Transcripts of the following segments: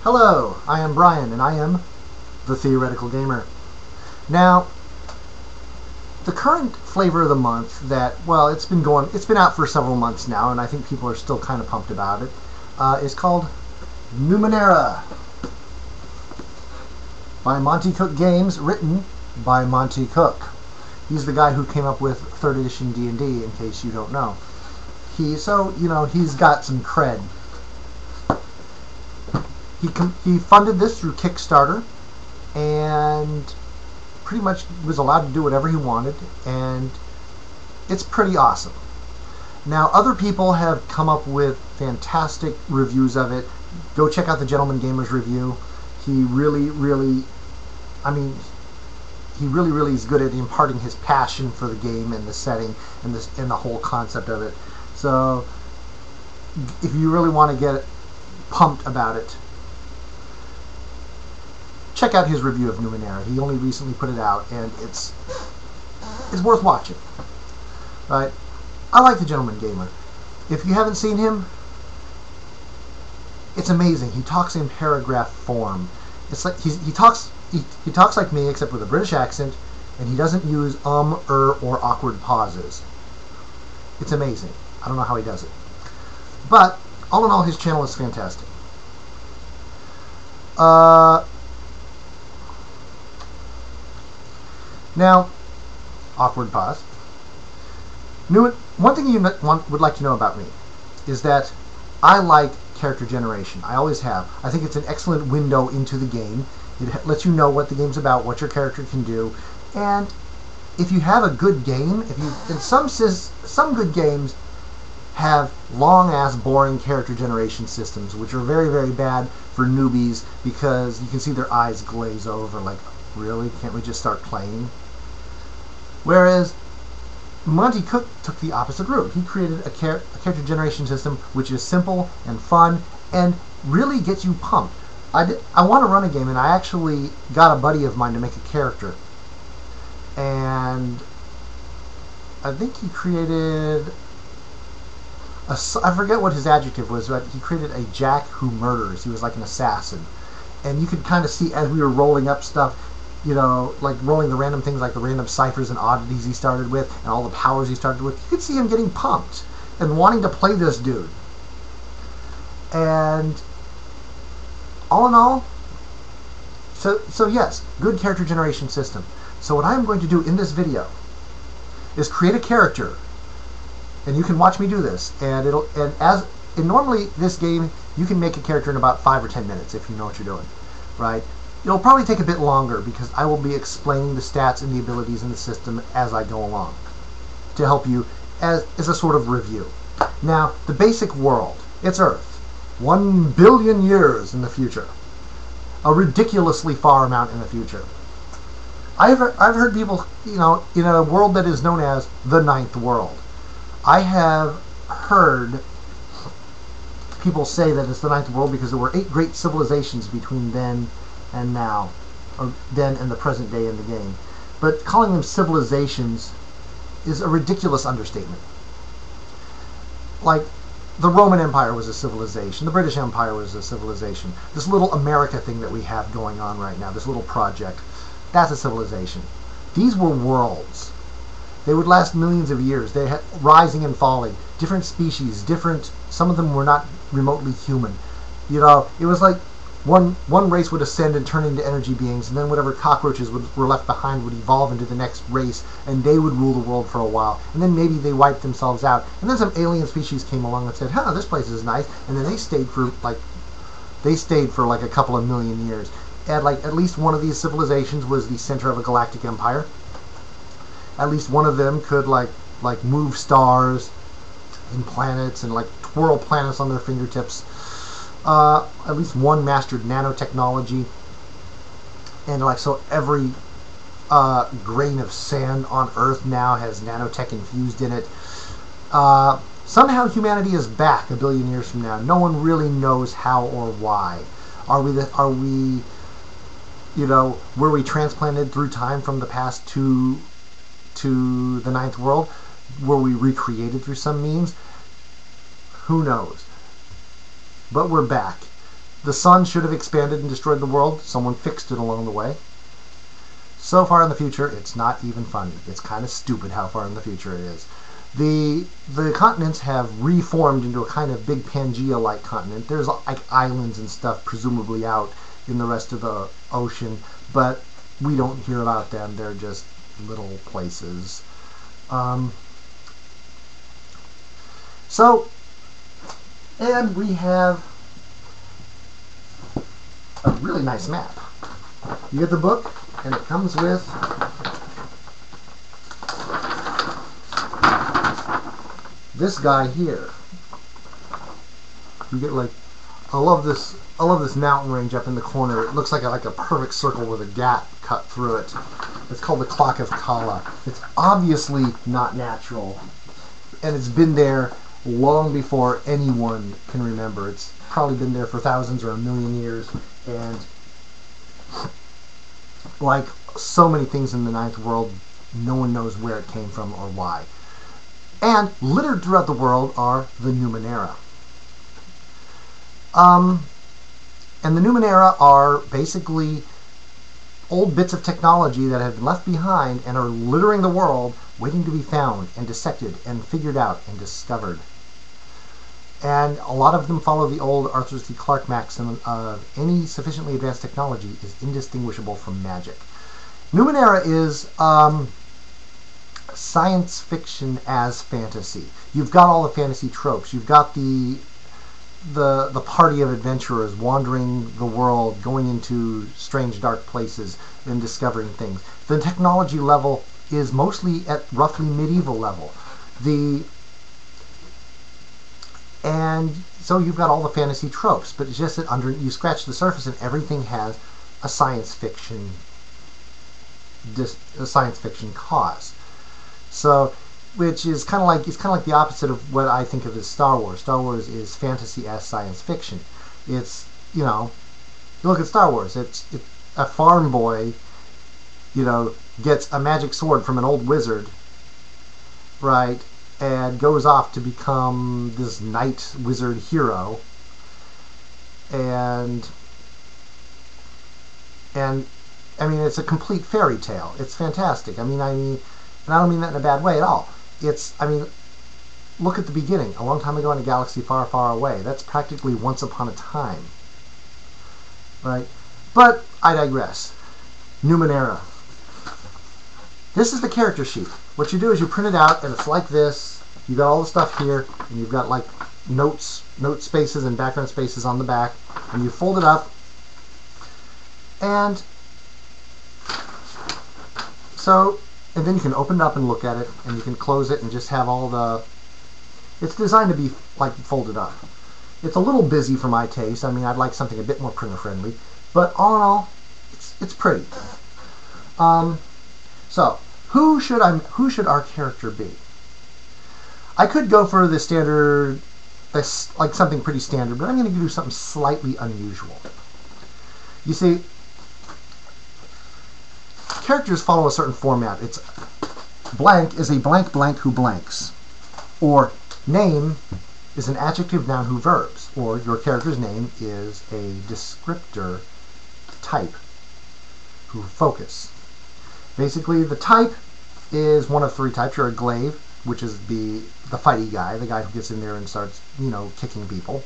Hello, I am Brian, and I am the Theoretical Gamer. Now, the current flavor of the month that, well, it's been out for several months now, and I think people are still kind of pumped about it, is called Numenera by Monty Cook Games, written by Monty Cook. He's the guy who came up with 3rd edition D&D, in case you don't know. He's got some cred. He funded this through Kickstarter and pretty much was allowed to do whatever he wanted, and it's pretty awesome. Now, other people have come up with fantastic reviews of it. Go check out the Gentleman Gamer's review. He really is good at imparting his passion for the game and the setting and the whole concept of it. So, if you really want to get pumped about it, check out his review of Numenera. He only recently put it out, and it's worth watching. Right? I like the Gentleman Gamer. If you haven't seen him, it's amazing. He talks in paragraph form. It's like he talks like me, except with a British accent, and he doesn't use or awkward pauses. It's amazing. I don't know how he does it. But all in all, his channel is fantastic. Now, awkward pause. One thing you would like to know about me is that I like character generation. I always have. I think it's an excellent window into the game. It lets you know what the game's about, what your character can do, and if you have a good game, some good games have long-ass, boring character generation systems, which are very, very bad for newbies because you can see their eyes glaze over, like, really? Can't we just start playing? Whereas Monty Cook took the opposite route. He created a character generation system which is simple and fun and really gets you pumped. I want to run a game, and I actually got a buddy of mine to make a character. And I think he created I forget what his adjective was, but he created a Jack who murders. He was like an assassin. And you could kind of see as we were rolling up stuff, like rolling the random things like the random ciphers and oddities he started with and all the powers he started with, you could see him getting pumped and wanting to play this dude. And all in all, so yes, good character generation system. So what I'm going to do in this video is create a character, and you can watch me do this, and normally this game you can make a character in about 5 or 10 minutes if you know what you're doing, right? It'll probably take a bit longer because I will be explaining the stats and the abilities in the system as I go along to help you as a sort of review. Now, the basic world, it's Earth. 1 billion years in the future. A ridiculously far amount in the future. I've heard people, in a world that is known as the 9th world. I have heard people say that it's the 9th world because there were 8 great civilizations between then and now, or then and the present day in the game. But calling them civilizations is a ridiculous understatement. Like, the Roman Empire was a civilization. The British Empire was a civilization. This little America thing that we have going on right now, this little project, that's a civilization. These were worlds. They would last millions of years. They had rising and falling. Different species, some of them were not remotely human. It was like one race would ascend and turn into energy beings, and then whatever cockroaches were left behind would evolve into the next race, and they would rule the world for a while. And then maybe they wiped themselves out. And then some alien species came along and said, this place is nice. And then they stayed for like a couple of million years. And like at least one of these civilizations was the center of a galactic empire. At least one of them could like move stars and planets and like twirl planets on their fingertips. At least one mastered nanotechnology, and so every grain of sand on Earth now has nanotech infused in it. Somehow humanity is back 1 billion years from now. No one really knows how or why. Were we transplanted through time from the past to the 9th world? Were we recreated through some means? Who knows? But we're back. The sun should have expanded and destroyed the world. Someone fixed it along the way. So far in the future, it's not even funny. It's kind of stupid how far in the future it is. The continents have reformed into a kind of big Pangea-like continent. There's like islands and stuff presumably out in the rest of the ocean, but we don't hear about them. They're just little places. And we have a really nice map. You get the book, and it comes with this guy here. You get like, I love this mountain range up in the corner. It looks like a perfect circle with a gap cut through it. It's called the Clock of Kala. It's obviously not natural, and it's been there long before anyone can remember. It's probably been there for thousands or a million years, and like so many things in the Ninth World, no one knows where it came from or why. And littered throughout the world are the Numenera. And the Numenera are basically old bits of technology that have been left behind and are littering the world, waiting to be found and dissected and figured out and discovered. And a lot of them follow the old Arthur C. Clarke maxim of any sufficiently advanced technology is indistinguishable from magic. Numenera is science fiction as fantasy. You've got all the fantasy tropes. You've got the party of adventurers wandering the world, going into strange dark places and discovering things. The technology level is mostly at roughly medieval level. And so you've got all the fantasy tropes, but it's just that you scratch the surface and everything has a science fiction cause. So, which is kind of like the opposite of what I think of as Star Wars. Star Wars is fantasy as science fiction. It's, you look at Star Wars. It's a farm boy, gets a magic sword from an old wizard, right, and goes off to become this knight wizard hero, and I mean, it's a complete fairy tale. It's fantastic. I mean, and I don't mean that in a bad way at all. Look at the beginning. A long time ago in a galaxy far, far away. That's practically once upon a time, right? But I digress. Numenera. This is the character sheet. What you do is you print it out, and it's like this. You got all the stuff here, and you've got like note spaces and background spaces on the back, and you fold it up, and then you can open it up and look at it, and you can close it and just have all the... It's designed to be like folded up. It's a little busy for my taste. I mean, I'd like something a bit more printer friendly, but all in all, it's pretty. So who should our character be? I could go for the standard, like something pretty standard, but I'm going to do something slightly unusual. You see, characters follow a certain format. It's blank is a blank blank who blanks, or name is an adjective noun who verbs, or your character's name is a descriptor type who focus. Basically, the type is one of three types. You're a glaive, which is the fighty guy, the guy who gets in there and starts, kicking people.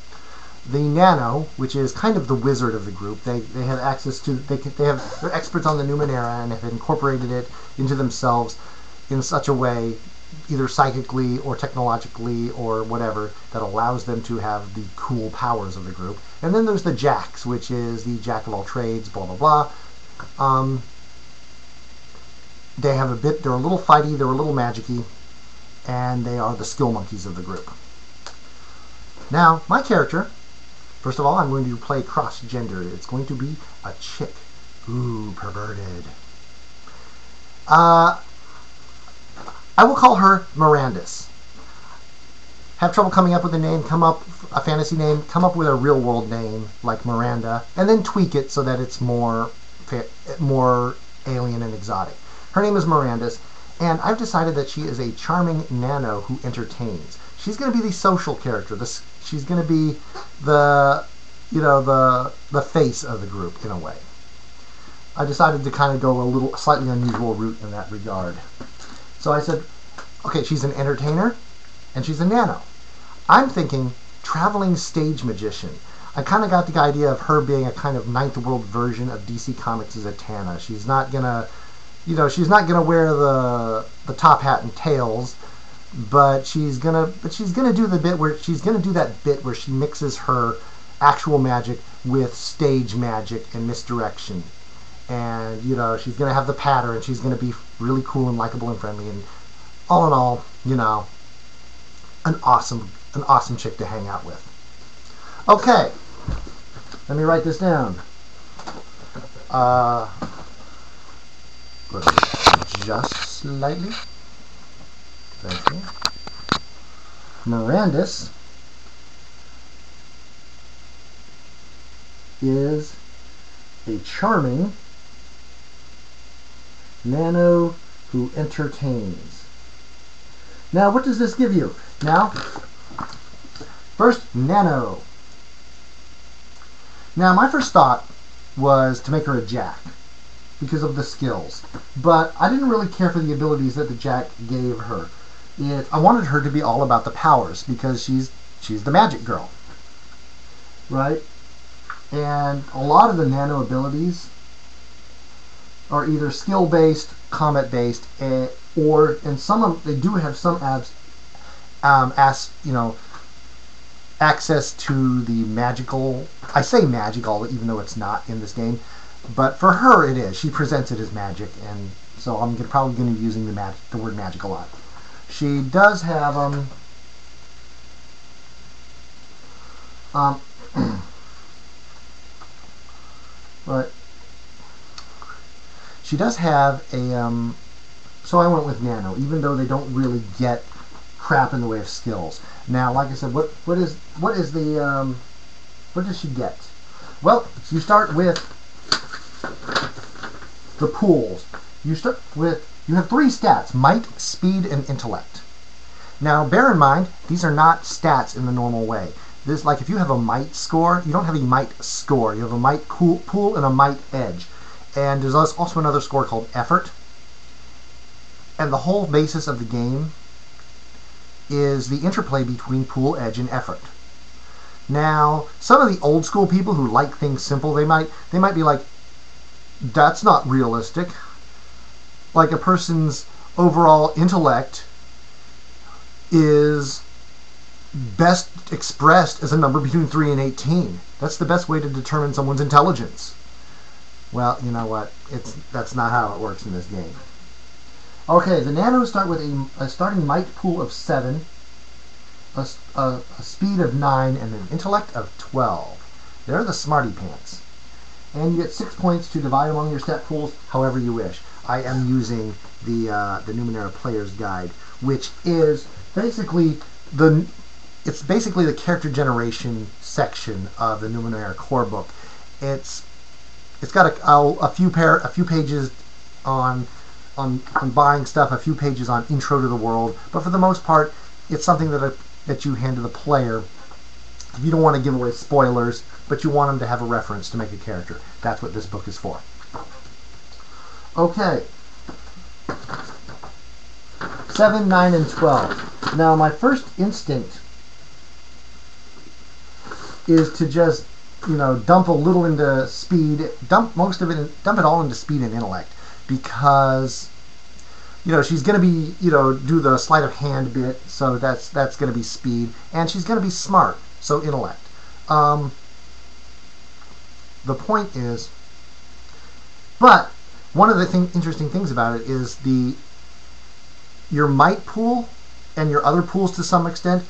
The nano, which is kind of the wizard of the group. They have access to, they're experts on the Numenera and have incorporated it into themselves in such a way, either psychically or technologically or whatever, that allows them to have the cool powers of the group. And then there's the jacks, which is the jack of all trades, blah blah blah. They're a little fighty, they're a little magic-y, and they are the skill monkeys of the group. Now, my character, first of all, I'm going to play cross-gender. It's going to be a chick. Ooh, perverted. I will call her Mirandus. Have trouble coming up with a fantasy name, come up with a real-world name, like Miranda, and then tweak it so that it's more alien and exotic. Her name is Mirandus, and I've decided that she is a charming nano who entertains. She's going to be the social character. She's going to be the the face of the group in a way. I decided to kind of go a little slightly unusual route in that regard. So I said, okay, she's an entertainer and she's a nano. I'm thinking traveling stage magician. I kind of got the idea of her being a kind of ninth world version of DC Comics' Zatanna. She's not gonna, she's not gonna wear the top hat and tails, but she's gonna do the bit where she's gonna do that bit where she mixes her actual magic with stage magic and misdirection. And she's gonna have the pattern. She's gonna be really cool and likable and friendly. And all in all, an awesome chick to hang out with. Okay, let me write this down. Just slightly. Thank you. Mirandus is a charming nano who entertains. Now, what does this give you? Now, first, nano. Now, my first thought was to make her a jack because of the skills, but I didn't really care for the abilities that the jack gave her. I wanted her to be all about the powers because she's the magic girl, right? And a lot of the nano abilities are either skill-based, combat-based, or they do have some access to the magical. I say magical, even though it's not in this game, but for her it is. She presents it as magic, and so I'm probably going to be using the word magic a lot. She does have but she does have a so I went with nano, even though they don't really get crap in the way of skills. Now, like I said, what does she get? Well, you start with the pools. You have 3 stats: might, speed, and intellect. Now, bear in mind, these are not stats in the normal way. This, like, if you have a might score, you don't have a might score. You have a might pool and a might edge. And there's also another score called effort. And the whole basis of the game is the interplay between pool, edge, and effort. Now, some of the old school people who like things simple, they might be like, that's not realistic. Like, a person's overall intellect is best expressed as a number between 3 and 18. That's the best way to determine someone's intelligence. Well, you know what? That's not how it works in this game. Okay, the nanos start with a starting might pool of 7, a speed of 9, and an intellect of 12. They're the smarty pants. And you get 6 points to divide among your stat pools however you wish. I am using the Numenera Player's Guide, which is basically the character generation section of the Numenera core book. It's got a few pages on buying stuff, a few pages on intro to the world, but for the most part, it's something that you hand to the player. If you don't want to give away spoilers, but you want them to have a reference to make a character, that's what this book is for. Okay. 7, 9, and 12. Now, my first instinct is to just, dump a little into speed, dump it all into speed and intellect, because, she's going to be, do the sleight of hand bit, so that's going to be speed, and she's going to be smart, so intellect. The point is, but one of the interesting things about it is your might pool and your other pools to some extent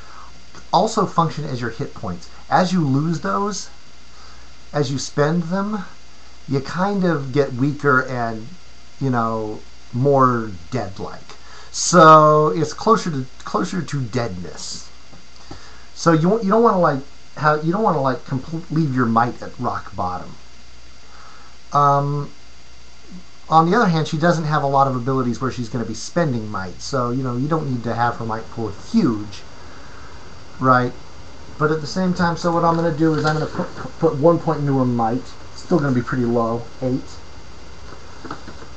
also function as your hit points. As you lose those, as you spend them, you kind of get weaker and, more dead-like. So it's closer to deadness. So you don't want to leave your might at rock bottom. On the other hand, she doesn't have a lot of abilities where she's going to be spending might, so you don't need to have her might pool huge, right? But at the same time, so what I'm going to do is I'm going to put 1 point into her might. Still going to be pretty low, 8.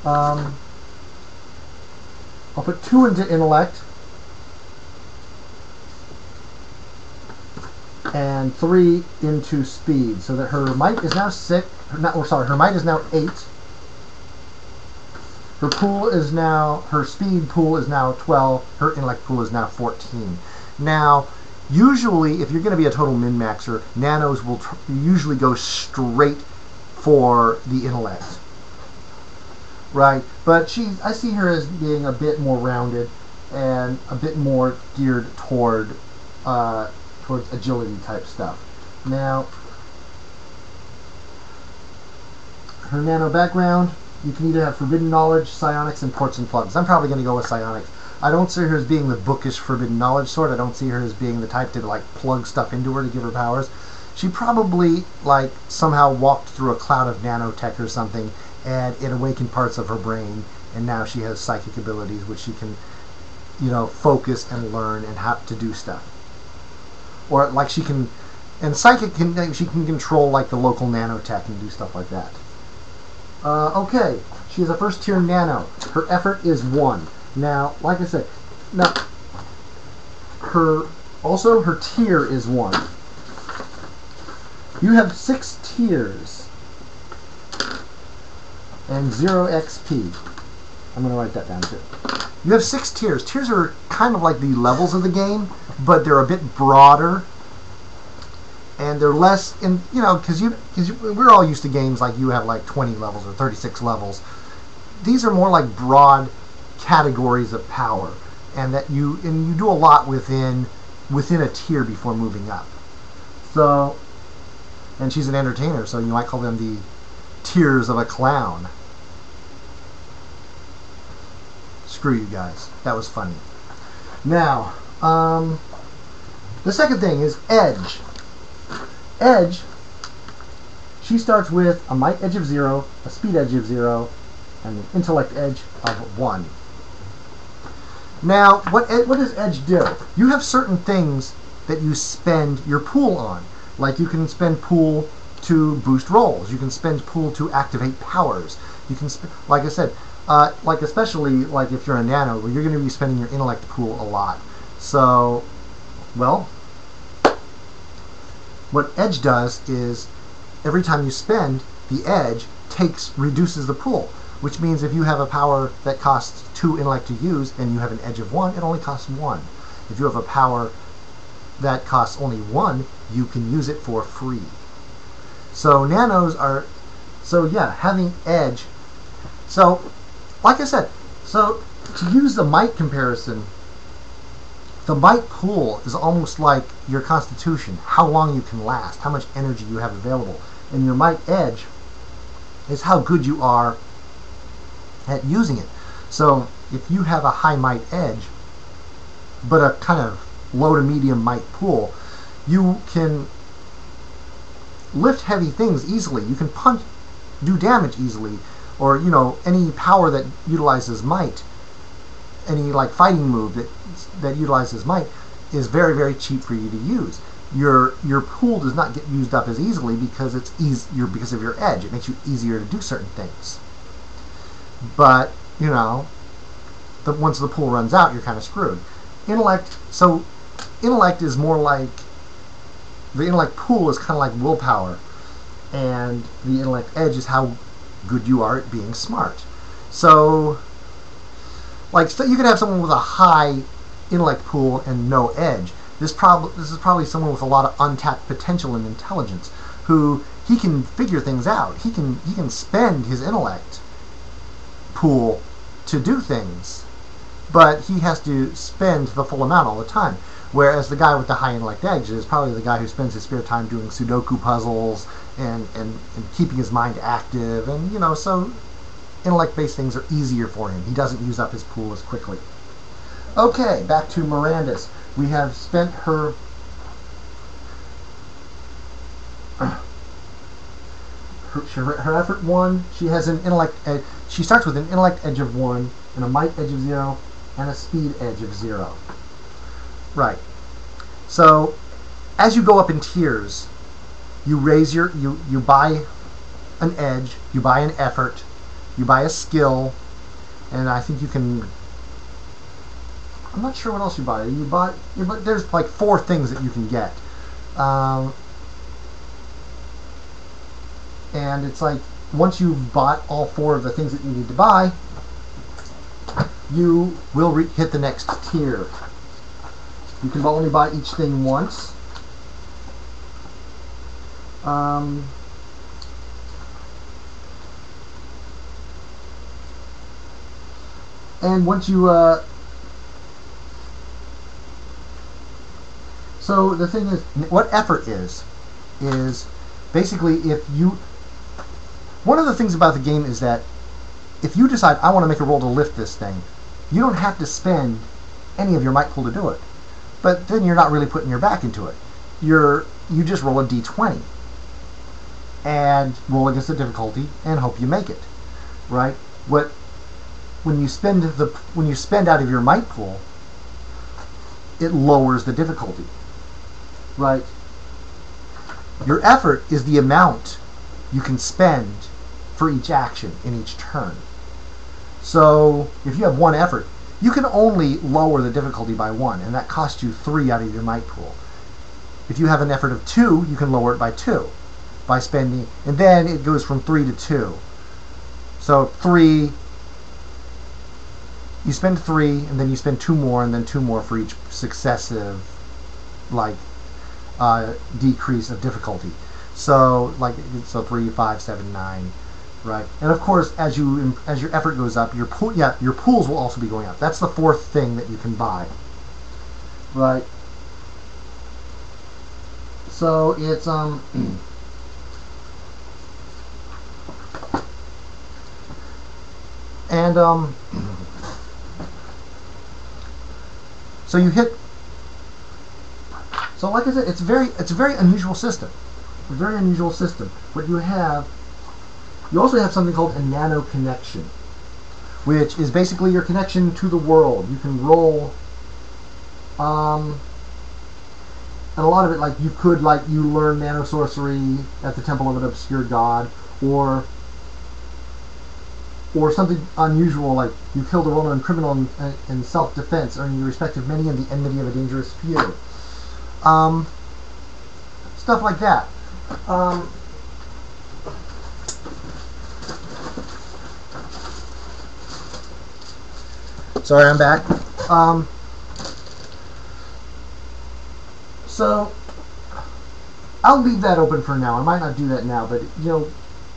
I'll put 2 into intellect. And 3 into speed, so that her might is now 6. Her might is now 8. Her pool is now, her speed pool is now 12. Her intellect pool is now 14. Now, usually, if you're going to be a total min-maxer, nanos will usually go straight for the intellect, right? But I see her as being a bit more rounded and a bit more geared towards agility type stuff. Now, her nano background, you can either have forbidden knowledge, psionics, and ports and plugs. I'm probably going to go with psionics. I don't see her as being the bookish forbidden knowledge sort. I don't see her as being the type to like plug stuff into her to give her powers. She probably like somehow walked through a cloud of nanotech or something, and it awakened parts of her brain, and now she has psychic abilities which she can, you know, focus and learn and how to do stuff. Or like she can, and psychic she can control like the local nanotech and do stuff like that. Okay, she is a first tier nano. Her effort is 1. Now, like I said, now her tier is 1. You have 6 tiers and 0 XP. I'm going to write that down too. You have 6 tiers. Tiers are kind of like the levels of the game, but they're a bit broader, and they're less, in, you know, because we're all used to games like you have like 20 levels or 36 levels. These are more like broad categories of power, and you do a lot within a tier before moving up. So, and she's an entertainer, so you might call them the tiers of a clown. Screw you guys. That was funny. Now, the second thing is edge. Edge, she starts with a might edge of 0, a speed edge of 0, and an intellect edge of 1. Now, what does edge do? You have certain things that you spend your pool on. Like you can spend pool to boost rolls. You can spend pool to activate powers. You can, like I said, like especially like if you're a nano, where you're going to be spending your intellect pool a lot. So, well, what edge does is every time you spend, the edge reduces the pool, which means if you have a power that costs 2 intellect to use and you have an edge of 1, it only costs 1. If you have a power that costs only 1, you can use it for free. So nanos are, so yeah, having edge. So, like I said, so to use the might comparison, the might pool is almost like your constitution, how long you can last, how much energy you have available. And your might edge is how good you are at using it. So if you have a high might edge, but a kind of low to medium might pool, you can lift heavy things easily. You can punch, do damage easily, or, you know, any power that utilizes might, any like fighting move that utilizes might is very, very cheap for you to use. Your pool does not get used up as easily because it's because of your edge. It makes you easier to do certain things. But, you know, once the pool runs out, you're kind of screwed. Intellect, so intellect is more like, the intellect pool is kind of like willpower, and the intellect edge is how good you are at being smart. So, like, so you could have someone with a high intellect pool and no edge. This is probably someone with a lot of untapped potential and intelligence, who he can figure things out. He can spend his intellect pool to do things, but he has to spend the full amount all the time. Whereas the guy with the high intellect edge is probably the guy who spends his spare time doing Sudoku puzzles and keeping his mind active, and, you know, so intellect-based things are easier for him. He doesn't use up his pool as quickly. Okay, back to Miranda's. We have spent her effort 1. She has an intellect edge. She starts with an intellect edge of 1 and a might edge of 0 and a speed edge of 0. Right. So as you go up in tiers, you raise your you buy an edge, you buy an effort, you buy a skill, and I think you can. I'm not sure what else you buy. There's like 4 things that you can get, and it's like once you've bought all 4 of the things that you need to buy, you will hit the next tier. You can only buy each thing once. And once you so the thing is, what effort is basically one of the things about the game is that if you decide I want to make a roll to lift this thing, you don't have to spend any of your might pool to do it. But then you're not really putting your back into it. You just roll a d20 and roll against the difficulty and hope you make it, right? When you spend out of your might pool, it lowers the difficulty, right? Your effort is the amount you can spend for each action in each turn. So if you have 1 effort, you can only lower the difficulty by 1, and that costs you 3 out of your might pool. If you have an effort of 2, you can lower it by 2 by spending, and then it goes from 3 to 2. So 3, you spend 3, and then you spend 2 more, and then 2 more for each successive decrease of difficulty. So 3, 5, 7, 9, right? And of course, as your effort goes up, your pools will also be going up. That's the 4th thing that you can buy, right? So it's and so you hit. So like I said, it's a very unusual system. A very unusual system. What you also have something called a nano connection, which is basically your connection to the world. You can roll, and a lot of it, you learn nano sorcery at the temple of an obscure god, or something unusual, like you killed a well-known criminal in self-defense, earning the respect of many and the enmity of a dangerous few. Stuff like that. Sorry, I'm back. So I'll leave that open for now. I might not do that now, but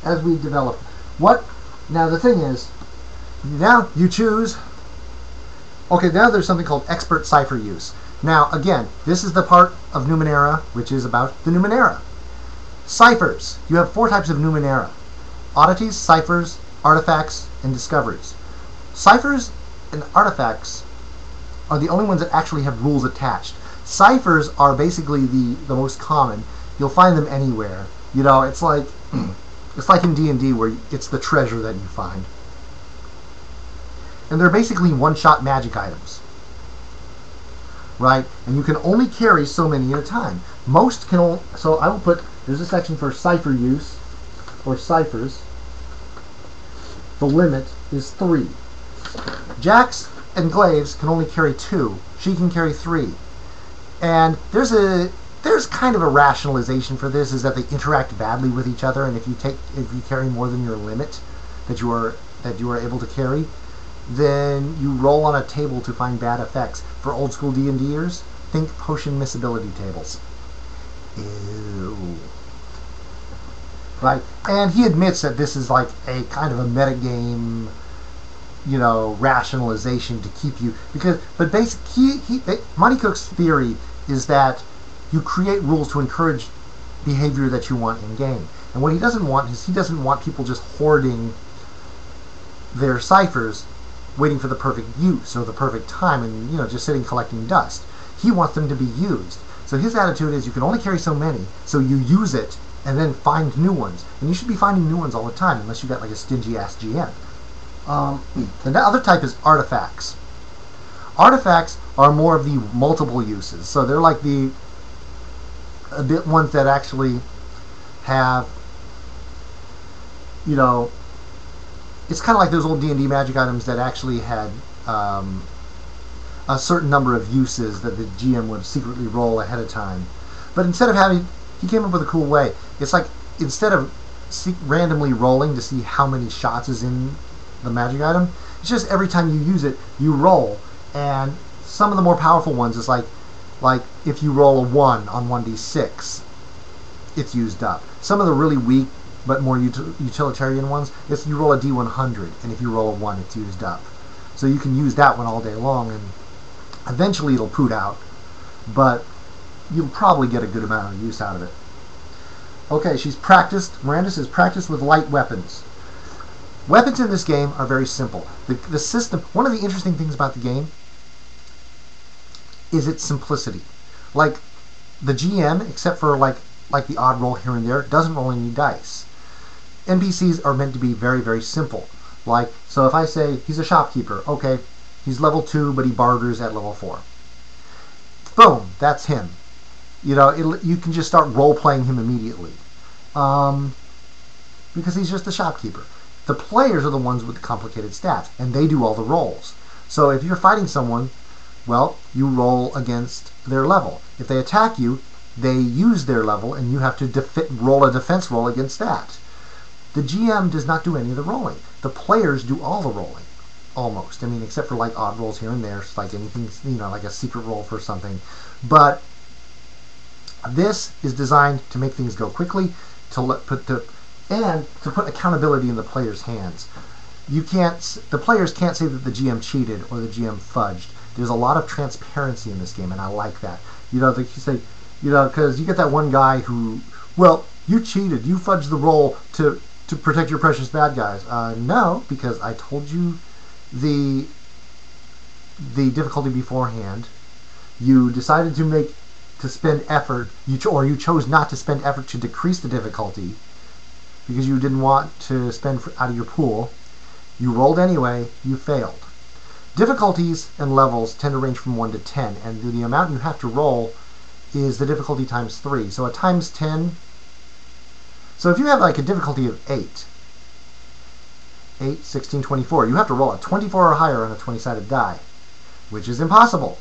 as we develop, now the thing is, now you choose. Okay, now there's something called expert cipher use. Now again, this is the part of Numenera which is about the Numenera. Ciphers. You have 4 types of Numenera: oddities, ciphers, artifacts, and discoveries. Ciphers and artifacts are the only ones that actually have rules attached. Ciphers are basically the most common. You'll find them anywhere. It's like in D&D where it's the treasure that you find. And they're basically one-shot magic items, right? And you can only carry so many at a time. Most can only, so I will put, there's a section for cipher use, or ciphers. The limit is 3. Jacks and Glaives can only carry 2. She can carry 3. And there's kind of a rationalization for this, is that they interact badly with each other, and if you carry more than your limit that you are able to carry, then you roll on a table to find bad effects. For old school D&Ders, think potion missability tables. Ew. Right? And he admits that this is like a kind of a metagame, rationalization to keep you, but basically Monty Cook's theory is that you create rules to encourage behavior that you want in game. And what he doesn't want is, he doesn't want people just hoarding their ciphers, waiting for the perfect use or the perfect time, and just sitting collecting dust. He wants them to be used. So his attitude is, you can only carry so many, so you use it and then find new ones. And you should be finding new ones all the time, unless you got like a stingy ass GM. The other type is artifacts. Artifacts are more of the multiple uses. So they're like a bit ones that actually have, you know, it's kind of like those old D&D magic items that actually had a certain number of uses that the GM would secretly roll ahead of time. But instead of having, he came up with a cool way. It's like, instead of randomly rolling to see how many shots is in the magic item, it's just every time you use it, you roll. And some of the more powerful ones is like if you roll a 1 on 1d6, it's used up. Some of the really weak but more utilitarian ones, it's you roll a d100, and if you roll a 1, it's used up. So you can use that one all day long, and eventually it'll poot out, but you'll probably get a good amount of use out of it. Okay, she's practiced. Miranda says practice with light weapons. Weapons in this game are very simple. The system, one of the interesting things about the game is its simplicity. Like, the GM, except for like the odd roll here and there, doesn't roll any dice. NPCs are meant to be very, very simple. Like, so if I say he's a shopkeeper, okay, he's level 2, but he barters at level 4. Boom, that's him. You know, you can just start role-playing him immediately. Because he's just a shopkeeper. The players are the ones with the complicated stats, and they do all the rolls. So if you're fighting someone, well, you roll against their level. If they attack you, they use their level, and you have to roll a defense roll against that. The GM does not do any of the rolling. The players do all the rolling, almost. I mean, except for like odd rolls here and there, like anything, you know, like a secret roll for something. But this is designed to make things go quickly, and to put accountability in the players' hands. The players can't say that the GM cheated or the GM fudged. There's a lot of transparency in this game, and I like that. You know, you say, you know, because you get that one guy who, well, you cheated, you fudged the roll to protect your precious bad guys. No, because I told you the difficulty beforehand. You decided to spend effort, or you chose not to spend effort to decrease the difficulty because you didn't want to spend out of your pool. You rolled anyway, you failed. Difficulties and levels tend to range from 1 to 10, and the amount you have to roll is the difficulty times 3. So a times 10, so if you have like a difficulty of 8, 16, 24, you have to roll a 24 or higher on a 20-sided die, which is impossible.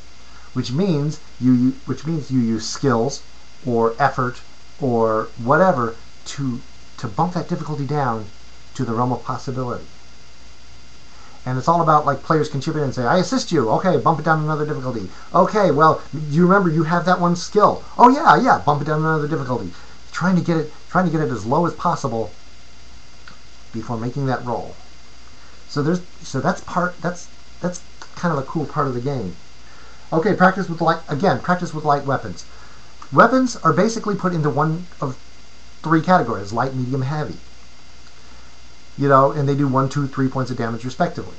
Which means you use skills or effort or whatever to bump that difficulty down to the realm of possibility. And it's all about, like, players can chip in and say, I assist you. Okay, bump it down another difficulty. Okay, well, you remember you have that one skill. Oh yeah, bump it down another difficulty. Trying to get it as low as possible before making that roll. So that's kind of a cool part of the game. Okay, practice with light weapons. Weapons are basically put into one of 3 categories: light, medium, heavy. You know, and they do 1, 2, 3 points of damage respectively.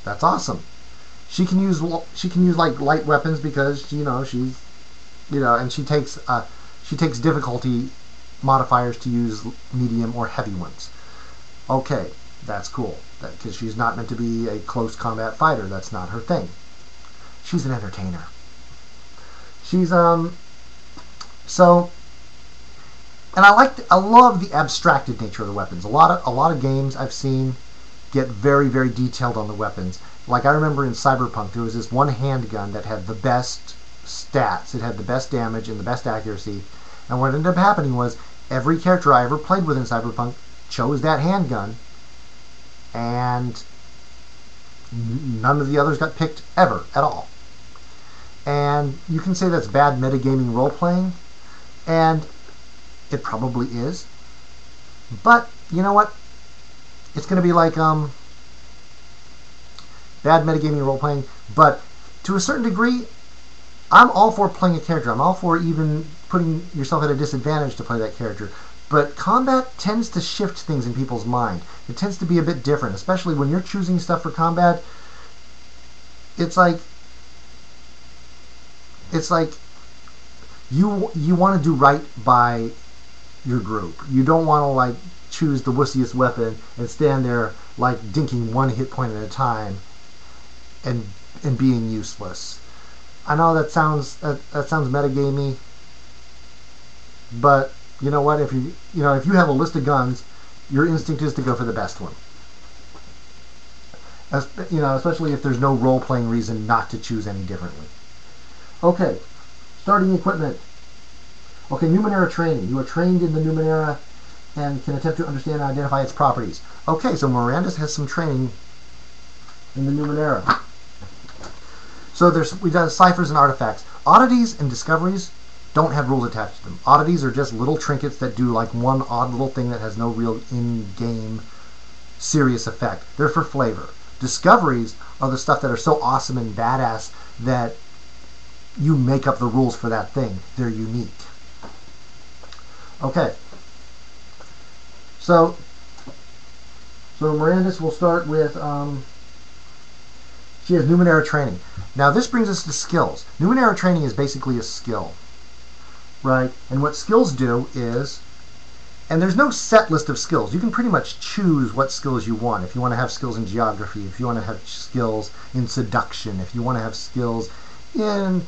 That's awesome. She can use like light weapons because, you know, she's, you know, and she takes difficulty modifiers to use medium or heavy ones. Okay, that's cool. Because she's not meant to be a close combat fighter. That's not her thing. She's an entertainer. She's so, and I love the abstracted nature of the weapons. A lot of games I've seen get very, very detailed on the weapons. Like, I remember in Cyberpunk there was this one handgun that had the best stats. It had the best damage and the best accuracy. And what ended up happening was every character I ever played with in Cyberpunk chose that handgun, and none of the others got picked ever at all. And you can say that's bad metagaming role-playing, and it probably is. But you know what? It's going to be like bad metagaming role-playing, but to a certain degree, I'm all for playing a character. I'm all for even putting yourself at a disadvantage to play that character. But combat tends to shift things in people's mind. It tends to be a bit different, especially when you're choosing stuff for combat. It's like you want to do right by your group. You don't want to like choose the wussiest weapon and stand there like dinking 1 hit point at a time and being useless. I know that sounds metagamey, But you know what? If you have a list of guns, your instinct is to go for the best one. Especially if there's no role-playing reason not to choose any differently. Okay, starting equipment. Okay, Numenera training. You are trained in the Numenera and can attempt to understand and identify its properties. Okay, so Mirandus has some training in the Numenera. So we've got ciphers and artifacts. Oddities and discoveries don't have rules attached to them. Oddities are just little trinkets that do like one odd little thing that has no real in-game serious effect. They're for flavor. Discoveries are the stuff that are so awesome and badass that you make up the rules for that thing. They're unique. Okay. So Mirandus will start with, she has Numenera training. Now this brings us to skills. Numenera training is basically a skill, right? And what skills do is, and there's no set list of skills. You can pretty much choose what skills you want. If you want to have skills in geography, if you want to have skills in seduction, if you want to have skills in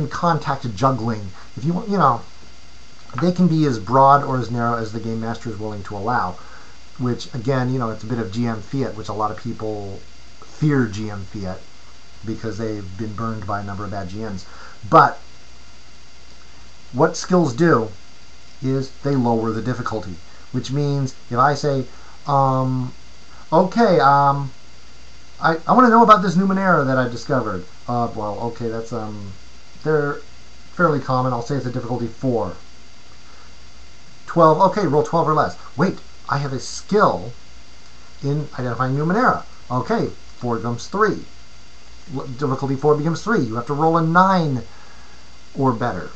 contact juggling, if you want, they can be as broad or as narrow as the game master is willing to allow, which again, it's a bit of GM fiat, which a lot of people fear GM fiat because they've been burned by a number of bad GMs. But what skills do is they lower the difficulty, which means if I say, okay, I want to know about this Numenera that I discovered. Well, okay, that's, they're fairly common. I'll say it's a difficulty 4. 12, okay, roll 12 or less. Wait, I have a skill in identifying Numenera. Okay, 4 becomes 3. Difficulty 4 becomes 3. You have to roll a 9 or better,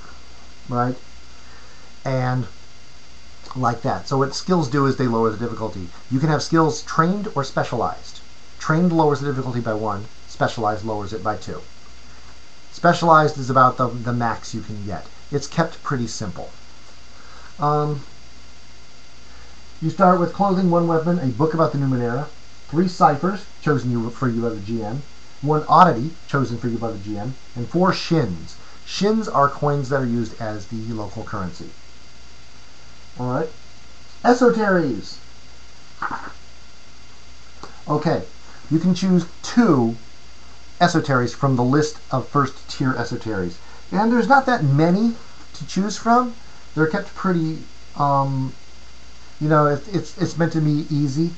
right? And like that. So what skills do is they lower the difficulty. You can have skills trained or specialized. Trained lowers the difficulty by 1. Specialized lowers it by 2. Specialized is about the max you can get. It's kept pretty simple. You start with clothing, 1 weapon, a book about the Numenera, 3 ciphers chosen for you by the GM, 1 oddity chosen for you by the GM, and 4 shins. Shins are coins that are used as the local currency. Alright. Esoteries. Okay. You can choose 2 Esoteries from the list of first tier Esoteries. And there's not that many to choose from. They're kept pretty, it's meant to be easy.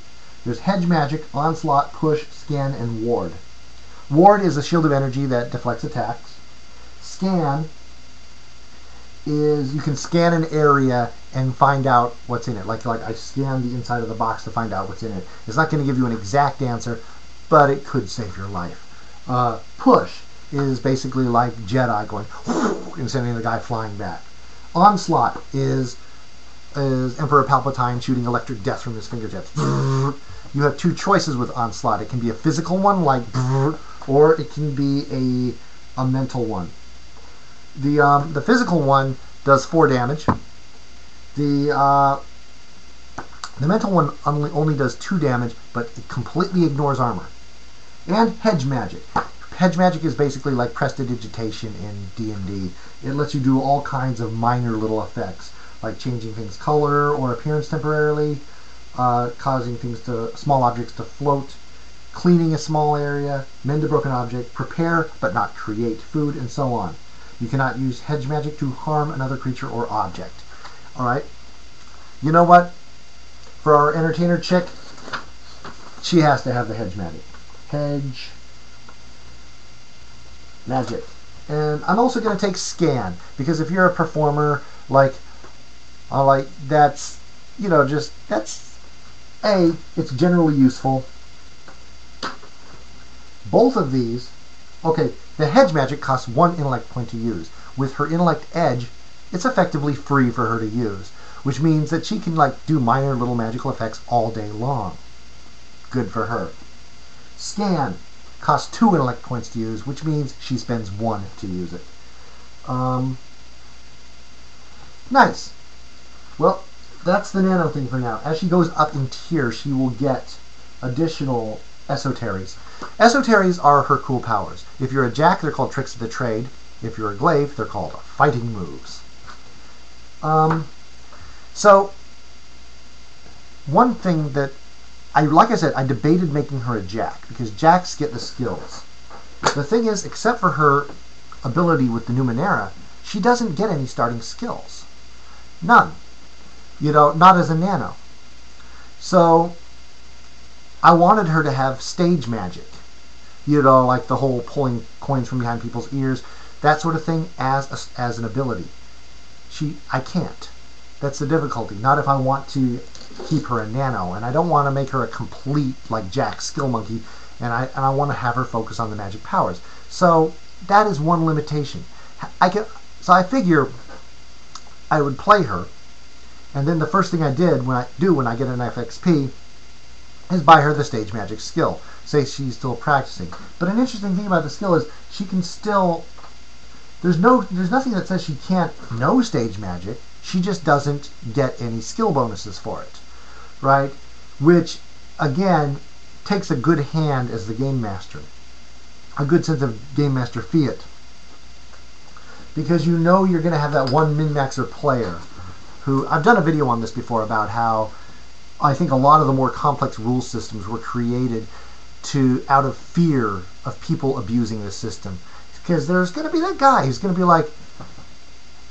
There's Hedge Magic, Onslaught, Push, Scan, and Ward. Ward is a shield of energy that deflects attacks. Scan is you can scan an area and find out what's in it. Like I scanned the inside of the box to find out what's in it. It's not going to give you an exact answer, but it could save your life. Push is basically like Jedi going and sending the guy flying back. Onslaught is Emperor Palpatine shooting electric death from his fingertips. You have 2 choices with Onslaught. It can be a physical one, like, or it can be a mental one. The physical one does 4 damage. The mental one only does 2 damage, but it completely ignores armor. And Hedge Magic. Hedge Magic is basically like Prestidigitation in D&D. It lets you do all kinds of minor little effects, like changing things' color or appearance temporarily, causing small objects to float, cleaning a small area, mend a broken object, prepare but not create food, and so on. You cannot use Hedge Magic to harm another creature or object. Alright? You know what? For our entertainer chick, she has to have the Hedge Magic. Hedge Magic. And I'm also going to take Scan, because if you're a performer, that's, it's generally useful. Both of these, okay, the Hedge Magic costs 1 intellect point to use. With her intellect edge, it's effectively free for her to use, which means that she can do minor little magical effects all day long. Good for her. Scan costs 2 intellect points to use, which means she spends 1 to use it. Nice. Well, that's the nano thing for now. As she goes up in tier, she will get additional Esoteries. Esoteries are her cool powers. If you're a Jack, they're called Tricks of the Trade. If you're a Glaive, they're called Fighting Moves. So one thing that like I said, I debated making her a Jack because Jacks get the skills. The thing is, except for her ability with the Numenera, she doesn't get any starting skills. None. Not as a nano. So I wanted her to have stage magic. Like the whole pulling coins from behind people's ears, that sort of thing as an ability. I can't. That's the difficulty. Not if I want to keep her a nano, and I don't want to make her a complete like Jack skill monkey, and I want to have her focus on the magic powers. So that is one limitation. So I figure I would play her, and then the first thing I did when I get an FXP is buy her the stage magic skill. Say she's still practicing. But an interesting thing about the skill is she can still. There's nothing that says she can't know stage magic. She just doesn't get any skill bonuses for it, right? Which, again, takes a good hand as the game master, a good sense of game master fiat, because you're going to have that one min-maxer player who, I've done a video on this before about how I think a lot of the more complex rule systems were created out of fear of people abusing the system. Because there's going to be that guy who's going to be like,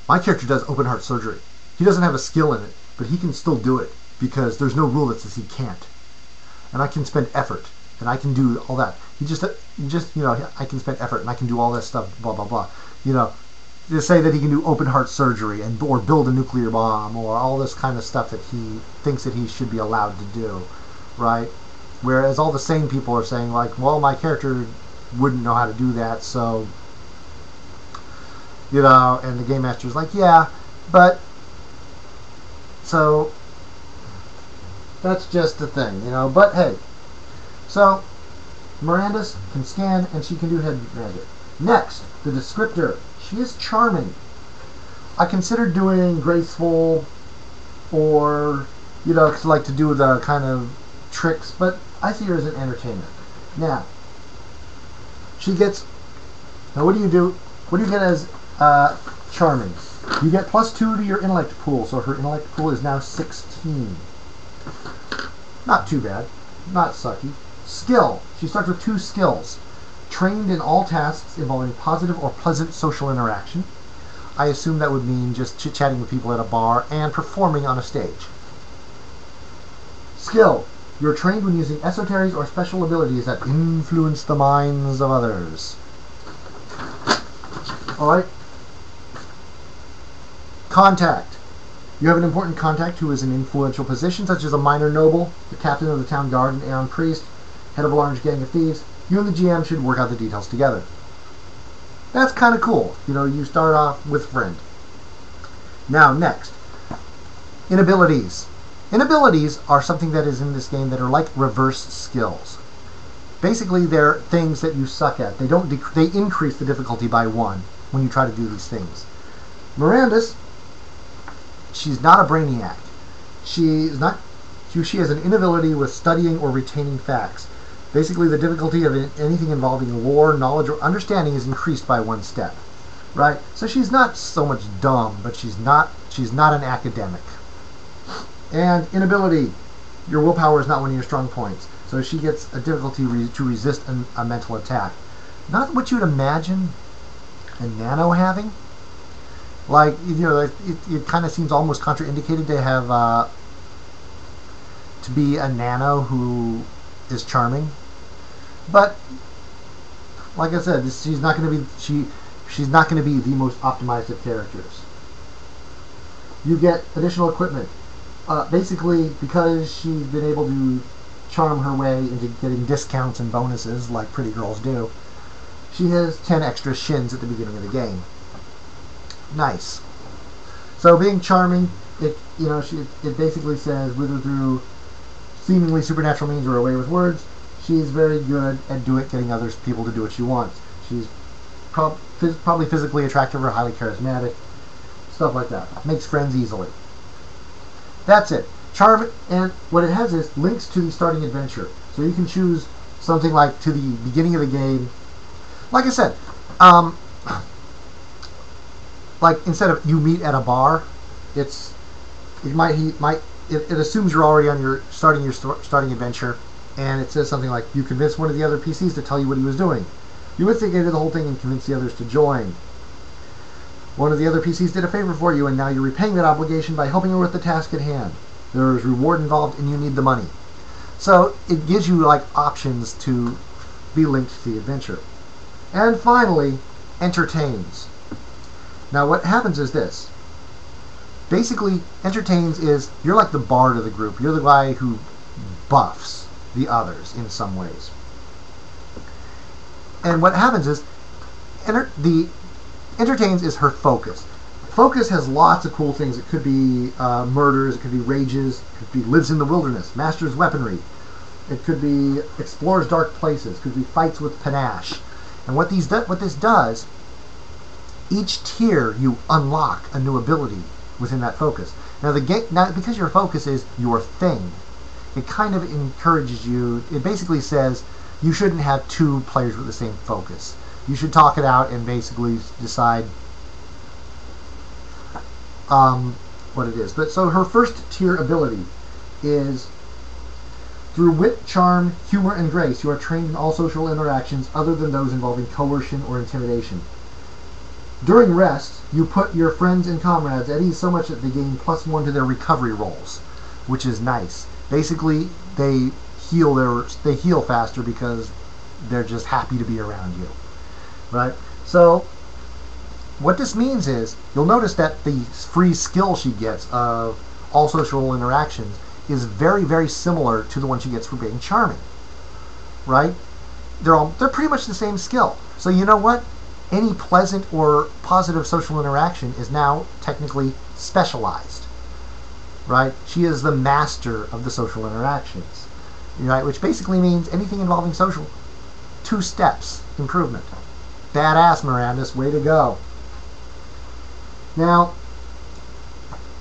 my character does open heart surgery. He doesn't have a skill in it, but he can still do it because there's no rule that says he can't. And I can spend effort, and I can do all that. I can spend effort, and I can do all that stuff, blah, blah, blah. To say that he can do open heart surgery or build a nuclear bomb or all this kind of stuff that he thinks that he should be allowed to do, right? Whereas all the sane people are saying, like, well, my character wouldn't know how to do that, so, and the game master's like, yeah, but, so, that's just the thing, but hey, so, Miranda's can scan, and she can do head magic. Next, the Descriptor. She is charming. I considered doing graceful, or, like to do the kind of tricks, but I see her as an entertainer. Now, what do you do? What do you get as charming? You get +2 to your intellect pool, so her intellect pool is now 16. Not too bad. Not sucky. Skill. She starts with 2 skills. Trained in all tasks involving positive or pleasant social interaction. I assume that would mean just chit-chatting with people at a bar and performing on a stage. Skill. You're trained when using esoteries or special abilities that influence the minds of others. Alright. Contact. You have an important contact who is in influential position, such as a minor noble, the captain of the town guard, an Aeon priest, head of a large gang of thieves. You and the GM should work out the details together. That's kind of cool. You start off with friend. Now, next. Inabilities. Inabilities are something that is in this game that are like reverse skills. Basically, they're things that you suck at. They increase the difficulty by 1 when you try to do these things. Miranda's, she's not a brainiac. She has an inability with studying or retaining facts. Basically, the difficulty of anything involving lore, knowledge, or understanding is increased by 1 step. Right? So she's not so much dumb, but she's not an academic. And inability. Your willpower is not one of your strong points. So she gets a difficulty to resist a mental attack. Not what you'd imagine a nano having. Like, it kind of seems almost contraindicated to have, to be a nano who is charming. But, like I said, she's not going to be the most optimized of characters. You get additional equipment. Basically, because she's been able to charm her way into getting discounts and bonuses like pretty girls do, she has 10 extra shins at the beginning of the game. Nice. So being charming, it basically says whether through seemingly supernatural means or a way with words, she's very good at getting other people to do what she wants. She's probably physically attractive or highly charismatic, stuff like that. Makes friends easily. That's it. Charm, and what it has is links to the starting adventure. So you can choose something like to the beginning of the game. Like I said, like instead of you meet at a bar, It's it assumes you're already on your starting adventure, and it says something like, you convinced one of the other PCs to tell you what he was doing. You instigated the whole thing and convinced the others to join. One of the other PCs did a favor for you, and now you're repaying that obligation by helping her with the task at hand. There is reward involved, and you need the money. So it gives you like options to be linked to the adventure. And finally, entertains. Now what happens is this. Basically, entertains is, you're like the bard of the group. You're the guy who buffs the others in some ways. And what happens is, the entertains is her focus. Focus has lots of cool things. It could be murders, it could be rages, it could be lives in the wilderness, masters weaponry. It could be explores dark places, it could be fights with panache. And what this does, each tier you unlock a new ability within that focus. Now because your focus is your thing, it kind of encourages you. It basically says you shouldn't have two players with the same focus. You should talk it out and basically decide what it is. But so her first tier ability is, through wit, charm, humor, and grace, you are trained in all social interactions other than those involving coercion or intimidation. During rest, you put your friends and comrades at ease so much that they gain +1 to their recovery rolls, which is nice. Basically, they heal faster because they're just happy to be around you, right? So what this means is, you'll notice that the free skill she gets of all social interactions is very, very similar to the one she gets for being charming, right? They're pretty much the same skill. So you know what? Any pleasant or positive social interaction is now technically specialized, right? She is the master of the social interactions, right? Which basically means anything involving social, 2 steps improvement. Badass, Mirandus, way to go. Now,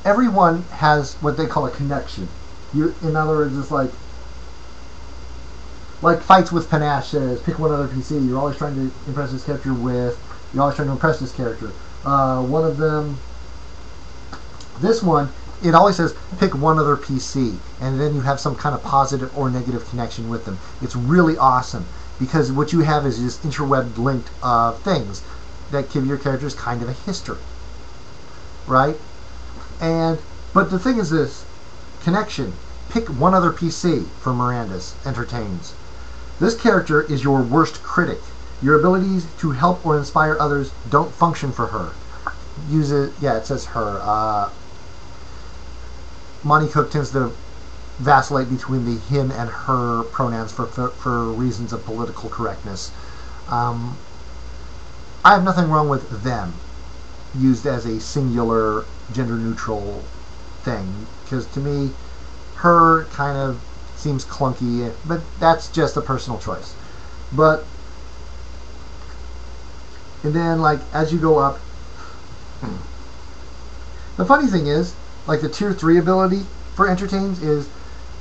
everyone has what they call a connection. In other words, it's like fights with panache says, pick one other PC. You're always trying to impress this character you're always trying to impress this character. One of them, this one, it always says, pick one other PC. And then you have some kind of positive or negative connection with them. It's really awesome, because what you have is this interwebbed linked things that give your characters kind of a history, right? But the thing is this, connection. Pick one other PC for Mirandus entertains. This character is your worst critic. Your abilities to help or inspire others don't function for her. It says her. Monty Cook tends to vacillate between the him and her pronouns for reasons of political correctness. I have nothing wrong with them used as a singular gender neutral thing, because to me her kind of seems clunky, but that's just a personal choice. And then as you go up, the funny thing is, the tier 3 ability for entertains is,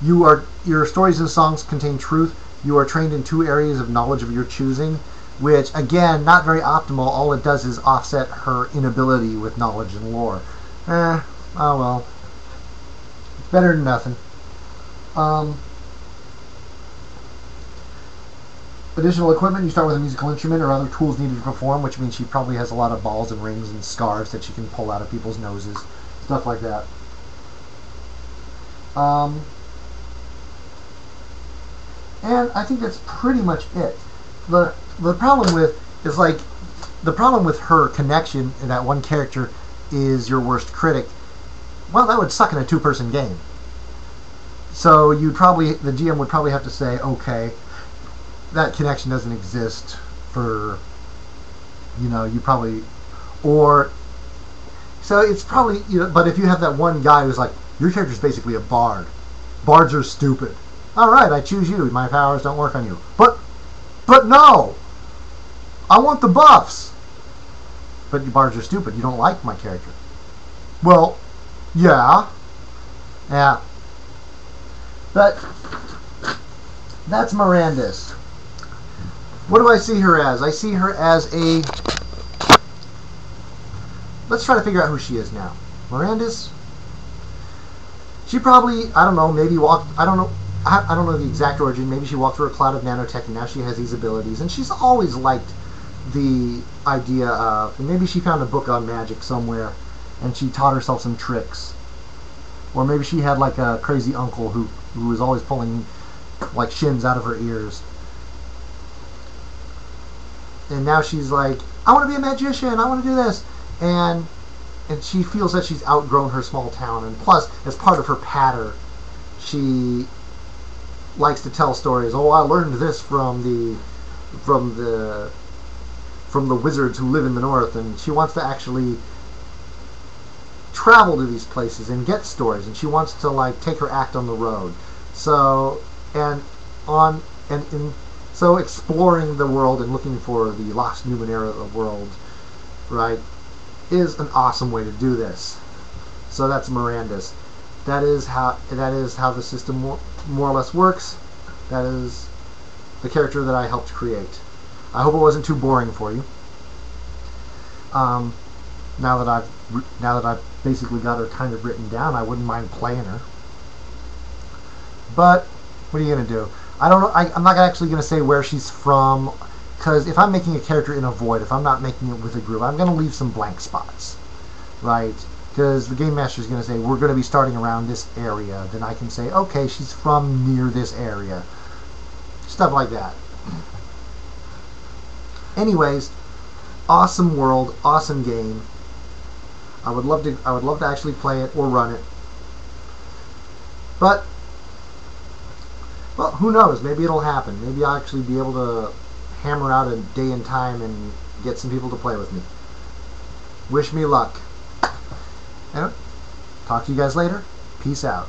your stories and songs contain truth. You are trained in 2 areas of knowledge of your choosing, which again, not very optimal. All it does is offset her inability with knowledge and lore. Oh well. It's better than nothing. Additional equipment, you start with a musical instrument or other tools needed to perform, which means she probably has a lot of balls and rings and scarves that she can pull out of people's noses. Stuff like that. And I think that's pretty much it. The problem with her connection in that one character is your worst critic. Well, that would suck in a 2-person game. So the GM would probably have to say, okay, that connection doesn't exist for, you probably, or, so it's probably, but if you have that one guy who's like, your character's basically a bard. Bards are stupid. Alright, I choose you. My powers don't work on you. But no! I want the buffs! But you bards are stupid. You don't like my character. Well, yeah. Yeah. That's Mirandus. What do I see her as? I see her as a... Let's try to figure out who she is now. Mirandus, She probably, I don't know, maybe walked, I don't know the exact origin. Maybe she walked through a cloud of nanotech and now she has these abilities. And she's always liked the idea of, and maybe she found a book on magic somewhere and she taught herself some tricks. Or maybe she had like a crazy uncle who was always pulling like shins out of her ears. And now she's like, I want to be a magician, I want to do this. And she feels that she's outgrown her small town. And plus, as part of her patter, she likes to tell stories. Oh, I learned this from the wizards who live in the north. And she wants to actually travel to these places and get stories. And she wants to like take her act on the road. So so exploring the world and looking for the lost Numenera world, right, is an awesome way to do this. So that's Miranda's. That is how the system more or less works. That is the character that I helped create. I hope it wasn't too boring for you. Now that I've basically got her kind of written down, I wouldn't mind playing her. But what are you gonna do? I don't know. I'm not actually gonna say where she's from, because if I'm making a character in a void, if I'm not making it with a group, I'm gonna leave some blank spots, right? Because the game master is gonna say we're gonna be starting around this area. Then I can say, okay, she's from near this area, stuff like that. Anyways, awesome world, awesome game. I would love to actually play it or run it, but well, who knows? Maybe it'll happen. Maybe I'll actually be able to hammer out a day and time and get some people to play with me. Wish me luck. And talk to you guys later. Peace out.